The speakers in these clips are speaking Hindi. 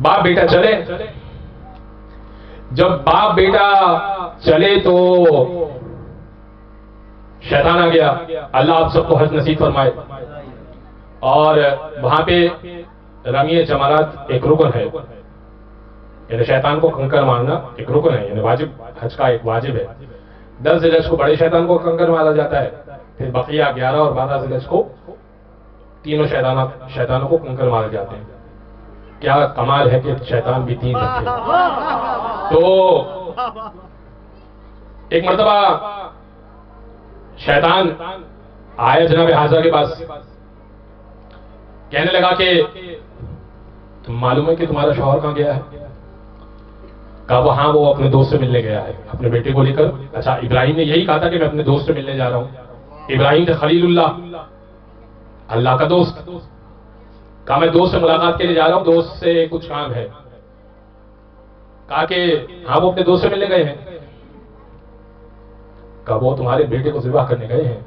बाप बेटा चले। जब बाप बेटा चले तो शैतान आ गया। अल्लाह आप सबको हज नसीब फरमाए। और वहां पे रमी जमारात एक रुकन है, यानी शैतान को कंकर मारना एक रुकन है, यानी वाजिब, हज का एक वाजिब है। 10 ज़िलहज को बड़े शैतान को कंकर मारा जाता है, फिर बकिया 11 और 12 ज़िलहज को तीनों शैतानों को कंकर मारे जाते हैं। क्या कमाल है कि शैतान भी 3 रखे। तो एक मर्तबा शैतान आया जनाब हाजा के पास, कहने लगा कि तुम मालूम है कि तुम्हारा शौहर कहां गया है? कहा वो हाँ, वो अपने दोस्त से मिलने गया है, अपने बेटे को लेकर। अच्छा, इब्राहिम ने यही कहा था कि मैं अपने दोस्त से मिलने जा रहा हूं। इब्राहिम थे खलीलुल्लाह, अल्लाह का दोस्त। कहा मैं दोस्त से मुलाकात के लिए जा रहा हूं, दोस्त से कुछ काम है। कहा कि हाँ, वो अपने दोस्त से मिलने गए हैं। कहा वो तुम्हारे बेटे को ज़िबा करने गए हैं,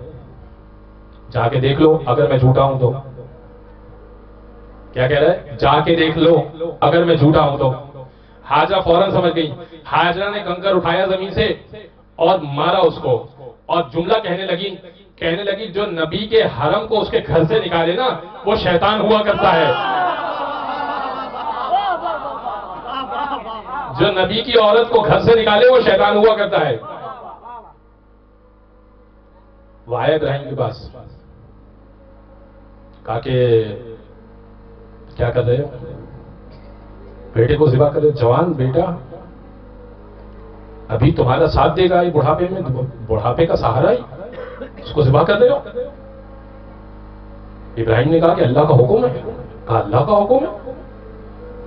जाके देख लो, अगर मैं झूठा हूं तो। क्या कह रहा है? जाके देख लो, अगर मैं झूठा हूं तो। हाजरा फौरन समझ गई। हाजरा ने कंकर उठाया जमीन से और मारा उसको, और जुमला कहने लगी जो नबी के हरम को उसके घर से निकाले ना, वो शैतान हुआ करता है। जो नबी की औरत को घर से निकाले वो शैतान हुआ करता है। वो आया इब्राहिम के पास, कहा कि क्या कर रहे हो? बेटे को ज़िबा कर रहे हो? जवान बेटा अभी तुम्हारा साथ देगा ये बुढ़ापे में, बुढ़ापे का सहारा ही, उसको ज़िबा कर रहे हो? इब्राहिम ने कहा कि अल्लाह का हुक्म है। कहा अल्लाह का हुक्म है,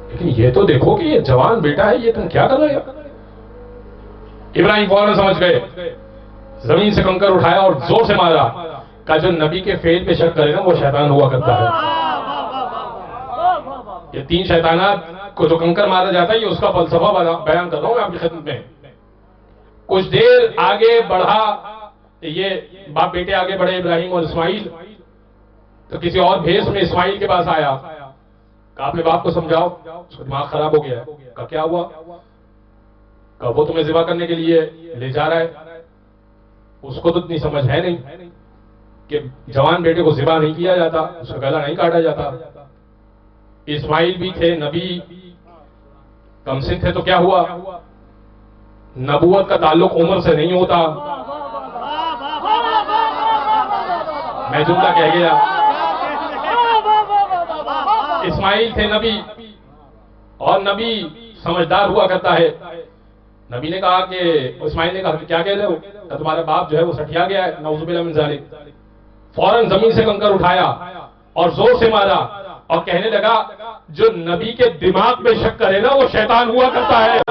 लेकिन ये तो देखो कि ये जवान बेटा है, ये तुम क्या कर रहे हो? इब्राहिम फौरन समझ गए, जमीन से कंकर उठाया और जोर से मारा। का जो नबी के फेल पे शक करे ना, वो शैतान हुआ करता है। ये 3 शैतानात को जो कंकर मारा जाता है, ये उसका फलसफा बयान कर रहा हूं मैं आपकी खिदमत में। कुछ देर आगे बढ़ा, ये बाप बेटे आगे बढ़े, इब्राहिम और इस्माइल, तो किसी और भेष में इस्माइल के पास आया। कहा अपने बाप को समझाओ, उसका दिमाग खराब हो गया है। कहा क्या हुआ? कहा वो तुम्हें ज़िबा करने के लिए ले जा रहा है। उसको तो इतनी समझ है नहीं कि जवान बेटे को ज़िबा नहीं किया जाता, उसका गला नहीं काटा जाता। इस्माइल भी थे, नबी कमसिन थे, तो क्या हुआ? नबूवत का ताल्लुक उम्र से नहीं होता। मैं जुमला कह गया। इस्माइल थे नबी, और नबी समझदार हुआ करता है। नबी ने कहा कि, इस्माइल ने कहा कि क्या कह रहे हो? तो तुम्हारा बाप जो है वो सठिया गया है, नऊजुबिल्लाह मिन ज़ालिक। फौरन जमीन से कंकर उठाया और जोर से मारा और कहने लगा जो नबी के दिमाग पे शक करे ना, वो शैतान हुआ करता है।